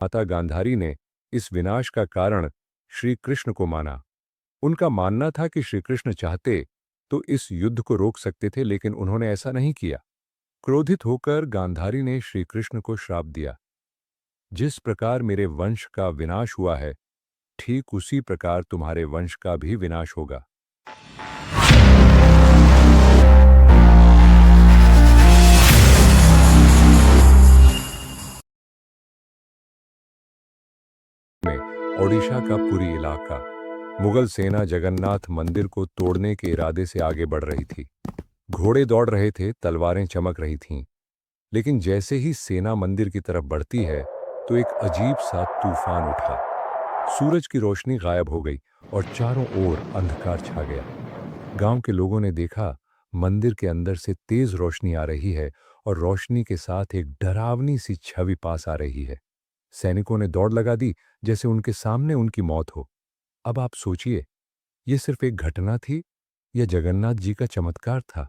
माता गांधारी ने इस विनाश का कारण श्री कृष्ण को माना। उनका मानना था कि श्री कृष्ण चाहते तो इस युद्ध को रोक सकते थे, लेकिन उन्होंने ऐसा नहीं किया। क्रोधित होकर गांधारी ने श्री कृष्ण को श्राप दिया, जिस प्रकार मेरे वंश का विनाश हुआ है, ठीक उसी प्रकार तुम्हारे वंश का भी विनाश होगा। में ओडिशा का पुरी इलाका। मुगल सेना जगन्नाथ मंदिर को तोड़ने के इरादे से आगे बढ़ रही थी। घोड़े दौड़ रहे थे, तलवारें चमक रही थीं। लेकिन जैसे ही सेना मंदिर की तरफ बढ़ती है, तो एक अजीब सा तूफान उठा। सूरज की रोशनी गायब हो गई और चारों ओर अंधकार छा गया। गांव के लोगों ने देखा, मंदिर के अंदर से तेज रोशनी आ रही है और रोशनी के साथ एक डरावनी सी छवि पास आ रही है। सैनिकों ने दौड़ लगा दी, जैसे उनके सामने उनकी मौत हो। अब आप सोचिए, ये सिर्फ एक घटना थी या जगन्नाथ जी का चमत्कार था?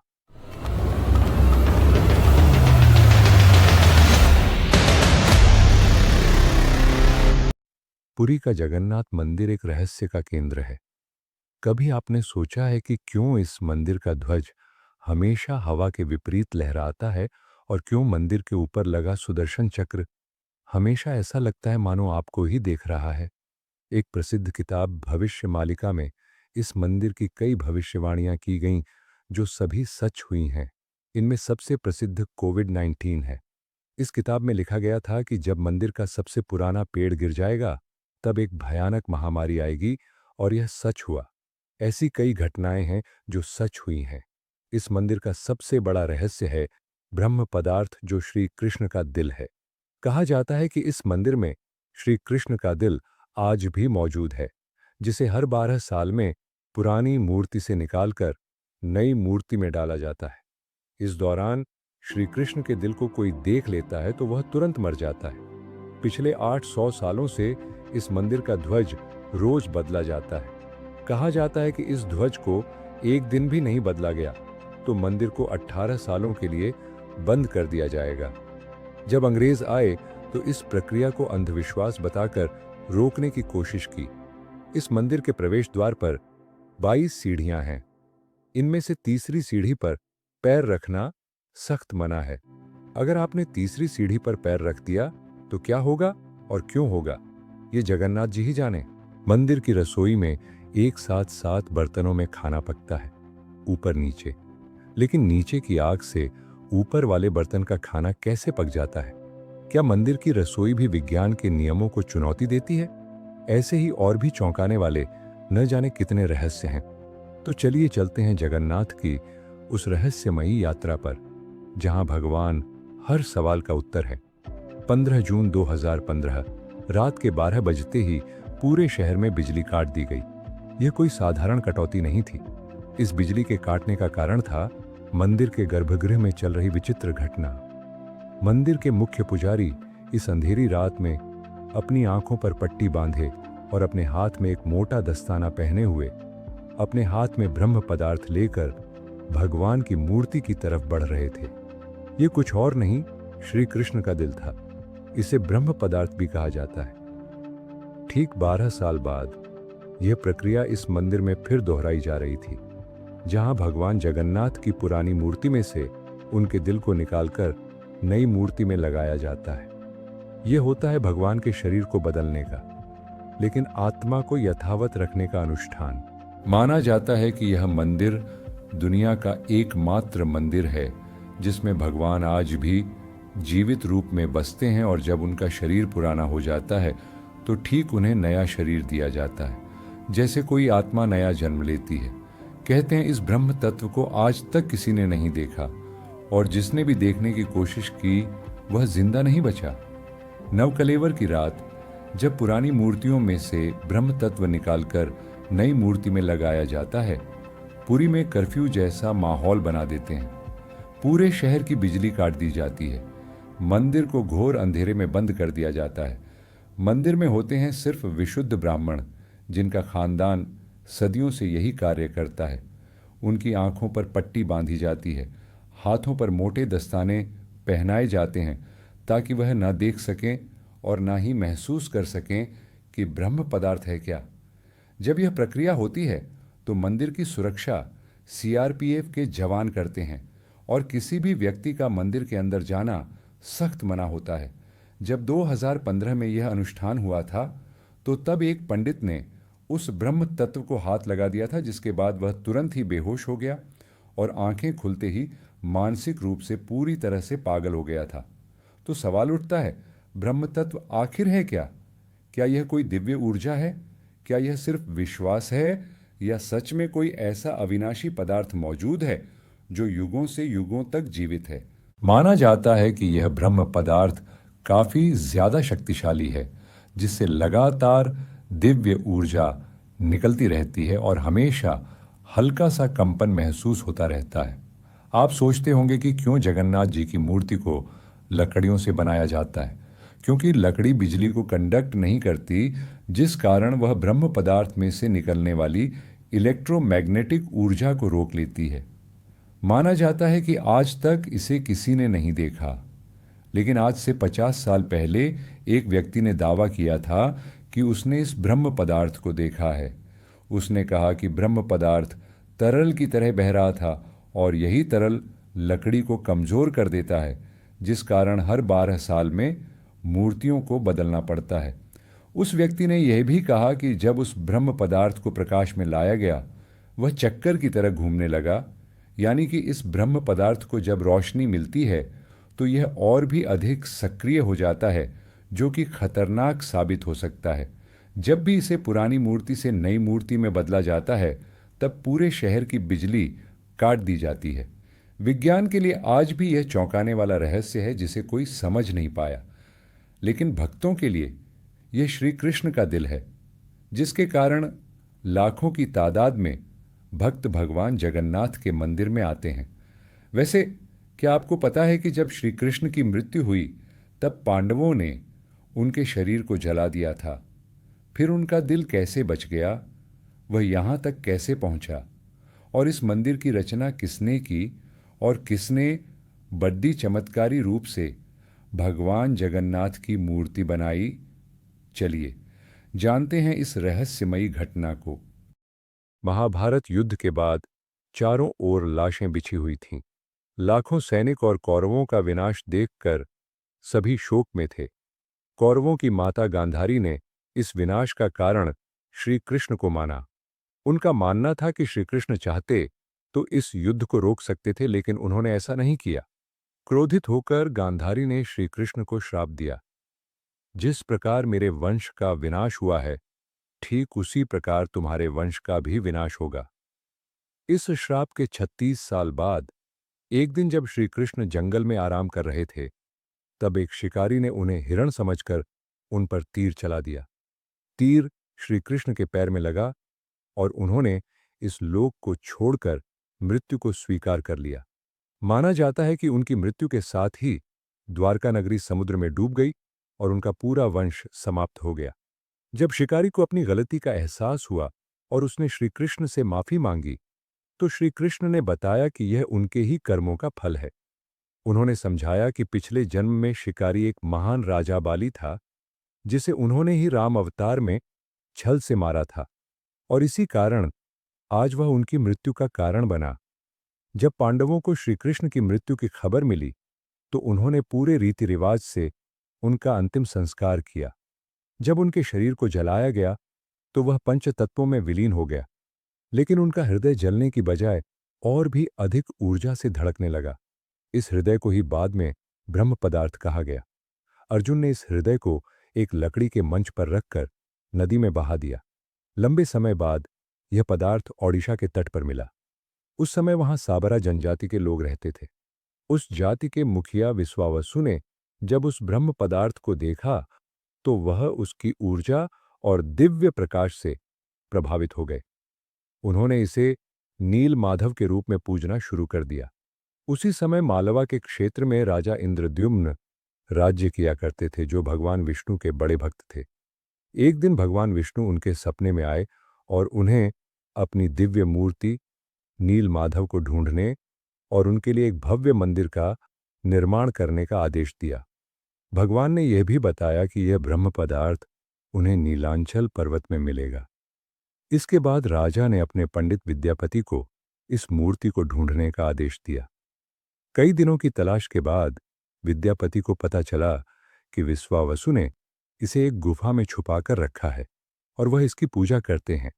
पुरी का जगन्नाथ मंदिर एक रहस्य का केंद्र है। कभी आपने सोचा है कि क्यों इस मंदिर का ध्वज हमेशा हवा के विपरीत लहराता है, और क्यों मंदिर के ऊपर लगा सुदर्शन चक्र हमेशा ऐसा लगता है मानो आपको ही देख रहा है? एक प्रसिद्ध किताब भविष्य मालिका में इस मंदिर की कई भविष्यवाणियां की गईं, जो सभी सच हुई हैं। इनमें सबसे प्रसिद्ध कोविड-19 है। इस किताब में लिखा गया था कि जब मंदिर का सबसे पुराना पेड़ गिर जाएगा, तब एक भयानक महामारी आएगी, और यह सच हुआ। ऐसी कई घटनाएं हैं जो सच हुई हैं। इस मंदिर का सबसे बड़ा रहस्य है ब्रह्म पदार्थ, जो श्री कृष्ण का दिल है। कहा जाता है कि इस मंदिर में श्री कृष्ण का दिल आज भी मौजूद है, जिसे हर 12 साल में पुरानी मूर्ति से निकालकर नई मूर्ति में डाला जाता है। इस दौरान श्री कृष्ण के दिल को कोई देख लेता है तो वह तुरंत मर जाता है। पिछले 800 सालों से इस मंदिर का ध्वज रोज बदला जाता है। कहा जाता है कि इस ध्वज को एक दिन भी नहीं बदला गया तो मंदिर को 18 सालों के लिए बंद कर दिया जाएगा। जब अंग्रेज आए तो इस प्रक्रिया को अंधविश्वास बताकर रोकने की कोशिश की। इस मंदिर के प्रवेश द्वार पर 22 सीढ़ियां हैं। इनमें से तीसरी सीढ़ी पर पैर रखना सख्त मना है। अगर आपने तीसरी सीढ़ी पर पैर रख दिया तो क्या होगा और क्यों होगा, ये जगन्नाथ जी ही जाने। मंदिर की रसोई में एक साथ 7 बर्तनों में खाना पकता है, ऊपर नीचे। लेकिन नीचे की आग से ऊपर वाले बर्तन का खाना कैसे पक जाता है? क्या मंदिर की रसोई भी विज्ञान के नियमों को चुनौती देती है? ऐसे ही और भी चौंकाने वाले न जाने कितने रहस्य हैं। तो चलिए चलते हैं जगन्नाथ की उस रहस्यमयी यात्रा पर, जहां भगवान हर सवाल का उत्तर है। 15 जून 2015 रात के 12 बजते ही पूरे शहर में बिजली काट दी गई। यह कोई साधारण कटौती नहीं थी। इस बिजली के काटने का कारण था मंदिर के गर्भगृह में चल रही विचित्र घटना। मंदिर के मुख्य पुजारी इस अंधेरी रात में अपनी आंखों पर पट्टी बांधे और अपने हाथ में एक मोटा दस्ताना पहने हुए अपने हाथ में ब्रह्म पदार्थ लेकर भगवान की मूर्ति की तरफ बढ़ रहे थे। ये कुछ और नहीं, श्री कृष्ण का दिल था। इसे ब्रह्म पदार्थ भी कहा जाता है। ठीक 12 साल बाद यह प्रक्रिया इस मंदिर में फिर दोहराई जा रही थी, जहां भगवान जगन्नाथ की पुरानी मूर्ति में से उनके दिल को निकालकर नई मूर्ति में लगाया जाता है। यह होता है भगवान के शरीर को बदलने का, लेकिन आत्मा को यथावत रखने का अनुष्ठान। माना जाता है कि यह मंदिर दुनिया का एकमात्र मंदिर है जिसमें भगवान आज भी जीवित रूप में बसते हैं, और जब उनका शरीर पुराना हो जाता है तो ठीक उन्हें नया शरीर दिया जाता है, जैसे कोई आत्मा नया जन्म लेती है। कहते हैं इस ब्रह्म तत्व को आज तक किसी ने नहीं देखा, और जिसने भी देखने की कोशिश की वह जिंदा नहीं बचा। नवकलेवर की रात जब पुरानी मूर्तियों में से ब्रह्म तत्व निकालकर नई मूर्ति में लगाया जाता है, पुरी में कर्फ्यू जैसा माहौल बना देते हैं। पूरे शहर की बिजली काट दी जाती है। मंदिर को घोर अंधेरे में बंद कर दिया जाता है। मंदिर में होते हैं सिर्फ विशुद्ध ब्राह्मण, जिनका खानदान सदियों से यही कार्य करता है। उनकी आंखों पर पट्टी बांधी जाती है, हाथों पर मोटे दस्ताने पहनाए जाते हैं ताकि वह न देख सकें, और ना ही महसूस कर सकें कि ब्रह्म पदार्थ है क्या। जब यह प्रक्रिया होती है तो मंदिर की सुरक्षा सीआरपीएफ के जवान करते हैं और किसी भी व्यक्ति का मंदिर के अंदर जाना सख्त मना होता है। जब 2015 में यह अनुष्ठान हुआ था तो तब एक पंडित ने उस ब्रह्म तत्व को हाथ लगा दिया था, जिसके बाद वह तुरंत ही बेहोश हो गया और आंखें खुलते ही मानसिक रूप से पूरी तरह से पागल हो गया था। तो सवाल उठता है, ब्रह्म तत्व आखिर है क्या? क्या यह कोई दिव्य ऊर्जा है? क्या यह सिर्फ विश्वास है, या सच में कोई ऐसा अविनाशी पदार्थ मौजूद है जो युगों से युगों तक जीवित है? माना जाता है कि यह ब्रह्म पदार्थ काफी ज्यादा शक्तिशाली है, जिससे लगातार दिव्य ऊर्जा निकलती रहती है और हमेशा हल्का सा कंपन महसूस होता रहता है। आप सोचते होंगे कि क्यों जगन्नाथ जी की मूर्ति को लकड़ियों से बनाया जाता है। क्योंकि लकड़ी बिजली को कंडक्ट नहीं करती, जिस कारण वह ब्रह्म पदार्थ में से निकलने वाली इलेक्ट्रोमैग्नेटिक ऊर्जा को रोक लेती है। माना जाता है कि आज तक इसे किसी ने नहीं देखा, लेकिन आज से 50 साल पहले एक व्यक्ति ने दावा किया था कि उसने इस ब्रह्म पदार्थ को देखा है। उसने कहा कि ब्रह्म पदार्थ तरल की तरह बह रहा था और यही तरल लकड़ी को कमजोर कर देता है, जिस कारण हर 12 साल में मूर्तियों को बदलना पड़ता है। उस व्यक्ति ने यह भी कहा कि जब उस ब्रह्म पदार्थ को प्रकाश में लाया गया, वह चक्कर की तरह घूमने लगा। यानी कि इस ब्रह्म पदार्थ को जब रोशनी मिलती है तो यह और भी अधिक सक्रिय हो जाता है, जो कि खतरनाक साबित हो सकता है। जब भी इसे पुरानी मूर्ति से नई मूर्ति में बदला जाता है, तब पूरे शहर की बिजली काट दी जाती है। विज्ञान के लिए आज भी यह चौंकाने वाला रहस्य है जिसे कोई समझ नहीं पाया, लेकिन भक्तों के लिए यह श्री कृष्ण का दिल है, जिसके कारण लाखों की तादाद में भक्त भगवान जगन्नाथ के मंदिर में आते हैं। वैसे क्या आपको पता है कि जब श्री कृष्ण की मृत्यु हुई तब पांडवों ने उनके शरीर को जला दिया था? फिर उनका दिल कैसे बच गया? वह यहाँ तक कैसे पहुंचा? और इस मंदिर की रचना किसने की और किसने बड्डी चमत्कारी रूप से भगवान जगन्नाथ की मूर्ति बनाई? चलिए जानते हैं इस रहस्यमयी घटना को। महाभारत युद्ध के बाद चारों ओर लाशें बिछी हुई थीं। लाखों सैनिक और कौरवों का विनाश देखकर सभी शोक में थे। कौरवों की माता गांधारी ने इस विनाश का कारण श्री कृष्ण को माना। उनका मानना था कि श्री कृष्ण चाहते तो इस युद्ध को रोक सकते थे, लेकिन उन्होंने ऐसा नहीं किया। क्रोधित होकर गांधारी ने श्री कृष्ण को श्राप दिया, जिस प्रकार मेरे वंश का विनाश हुआ है, ठीक उसी प्रकार तुम्हारे वंश का भी विनाश होगा। इस श्राप के 36 साल बाद एक दिन जब श्री कृष्ण जंगल में आराम कर रहे थे, तब एक शिकारी ने उन्हें हिरण समझकर उन पर तीर चला दिया। तीर श्री कृष्ण के पैर में लगा और उन्होंने इस लोक को छोड़कर मृत्यु को स्वीकार कर लिया। माना जाता है कि उनकी मृत्यु के साथ ही द्वारका नगरी समुद्र में डूब गई और उनका पूरा वंश समाप्त हो गया। जब शिकारी को अपनी गलती का एहसास हुआ और उसने श्री कृष्ण से माफी मांगी, तो श्री कृष्ण ने बताया कि यह उनके ही कर्मों का फल है। उन्होंने समझाया कि पिछले जन्म में शिकारी एक महान राजा बाली था, जिसे उन्होंने ही राम अवतार में छल से मारा था, और इसी कारण आज वह उनकी मृत्यु का कारण बना। जब पांडवों को श्री कृष्ण की मृत्यु की खबर मिली, तो उन्होंने पूरे रीति रिवाज से उनका अंतिम संस्कार किया। जब उनके शरीर को जलाया गया तो वह पंच तत्वों में विलीन हो गया, लेकिन उनका हृदय जलने की बजाय और भी अधिक ऊर्जा से धड़कने लगा। इस हृदय को ही बाद में ब्रह्म पदार्थ कहा गया। अर्जुन ने इस हृदय को एक लकड़ी के मंच पर रखकर नदी में बहा दिया। लंबे समय बाद यह पदार्थ ओडिशा के तट पर मिला। उस समय वहां साबरा जनजाति के लोग रहते थे। उस जाति के मुखिया विश्वावसु ने जब उस ब्रह्म पदार्थ को देखा, तो वह उसकी ऊर्जा और दिव्य प्रकाश से प्रभावित हो गए। उन्होंने इसे नील माधव के रूप में पूजना शुरू कर दिया। उसी समय मालवा के क्षेत्र में राजा इंद्रद्युम्न राज्य किया करते थे, जो भगवान विष्णु के बड़े भक्त थे। एक दिन भगवान विष्णु उनके सपने में आए और उन्हें अपनी दिव्य मूर्ति नील माधव को ढूंढने और उनके लिए एक भव्य मंदिर का निर्माण करने का आदेश दिया। भगवान ने यह भी बताया कि यह ब्रह्म पदार्थ उन्हें नीलांचल पर्वत में मिलेगा। इसके बाद राजा ने अपने पंडित विद्यापति को इस मूर्ति को ढूंढने का आदेश दिया। कई दिनों की तलाश के बाद विद्यापति को पता चला कि विश्वावसु ने इसे एक गुफा में छुपाकर रखा है और वह इसकी पूजा करते हैं।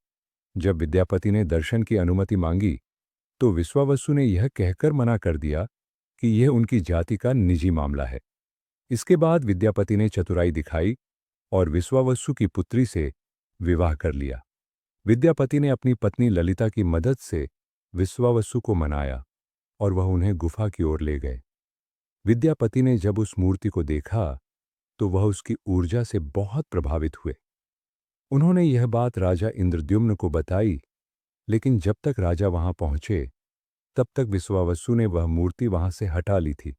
जब विद्यापति ने दर्शन की अनुमति मांगी तो विश्वावसु ने यह कहकर मना कर दिया कि यह उनकी जाति का निजी मामला है। इसके बाद विद्यापति ने चतुराई दिखाई और विश्वावसु की पुत्री से विवाह कर लिया। विद्यापति ने अपनी पत्नी ललिता की मदद से विश्वावसु को मनाया और वह उन्हें गुफा की ओर ले गए। विद्यापति ने जब उस मूर्ति को देखा तो वह उसकी ऊर्जा से बहुत प्रभावित हुए। उन्होंने यह बात राजा इंद्रद्युम्न को बताई, लेकिन जब तक राजा वहां पहुंचे तब तक विश्वावसु ने वह मूर्ति वहां से हटा ली थी।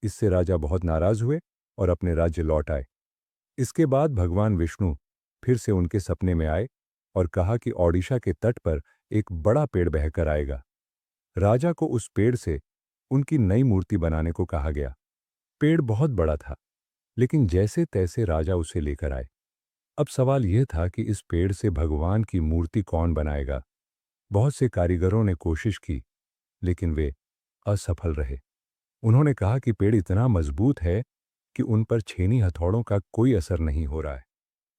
इससे राजा बहुत नाराज हुए और अपने राज्य लौट आए। इसके बाद भगवान विष्णु फिर से उनके सपने में आए और कहा कि ओडिशा के तट पर एक बड़ा पेड़ बहकर आएगा। राजा को उस पेड़ से उनकी नई मूर्ति बनाने को कहा गया। पेड़ बहुत बड़ा था, लेकिन जैसे तैसे राजा उसे लेकर आए। अब सवाल यह था कि इस पेड़ से भगवान की मूर्ति कौन बनाएगा। बहुत से कारीगरों ने कोशिश की, लेकिन वे असफल रहे। उन्होंने कहा कि पेड़ इतना मजबूत है कि उन पर छेनी हथौड़ों का कोई असर नहीं हो रहा है।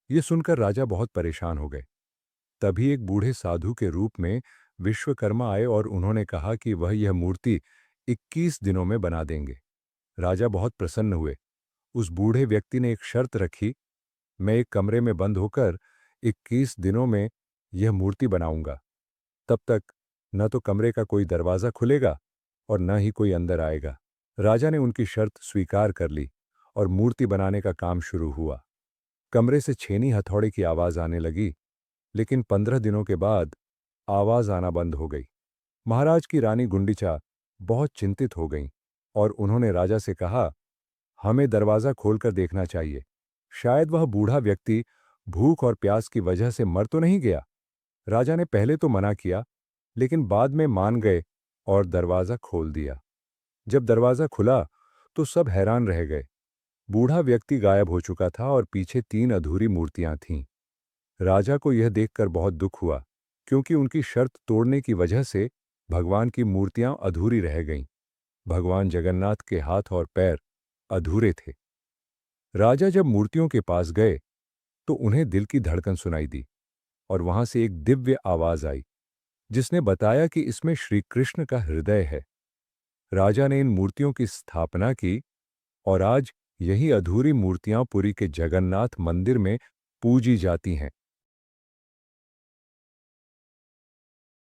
यह सुनकर राजा बहुत परेशान हो गए। तभी एक बूढ़े साधु के रूप में विश्वकर्मा आए और उन्होंने कहा कि वह यह मूर्ति 21 दिनों में बना देंगे। राजा बहुत प्रसन्न हुए। उस बूढ़े व्यक्ति ने एक शर्त रखी, मैं एक कमरे में बंद होकर 21 दिनों में यह मूर्ति बनाऊंगा। तब तक न तो कमरे का कोई दरवाजा खुलेगा और न ही कोई अंदर आएगा। राजा ने उनकी शर्त स्वीकार कर ली और मूर्ति बनाने का काम शुरू हुआ। कमरे से छेनी हथौड़े की आवाज आने लगी, लेकिन 15 दिनों के बाद आवाज आना बंद हो गई। महाराज की रानी गुंडिचा बहुत चिंतित हो गईं और उन्होंने राजा से कहा, हमें दरवाजा खोलकर देखना चाहिए। शायद वह बूढ़ा व्यक्ति भूख और प्यास की वजह से मर तो नहीं गया। राजा ने पहले तो मना किया, लेकिन बाद में मान गए और दरवाजा खोल दिया। जब दरवाजा खुला तो सब हैरान रह गए। बूढ़ा व्यक्ति गायब हो चुका था और पीछे 3 अधूरी मूर्तियां थीं। राजा को यह देखकर बहुत दुख हुआ, क्योंकि उनकी शर्त तोड़ने की वजह से भगवान की मूर्तियां अधूरी रह गईं। भगवान जगन्नाथ के हाथ और पैर अधूरे थे। राजा जब मूर्तियों के पास गए तो उन्हें दिल की धड़कन सुनाई दी और वहां से एक दिव्य आवाज आई, जिसने बताया कि इसमें श्री कृष्ण का हृदय है। राजा ने इन मूर्तियों की स्थापना की और आज यही अधूरी मूर्तियां पुरी के जगन्नाथ मंदिर में पूजी जाती हैं।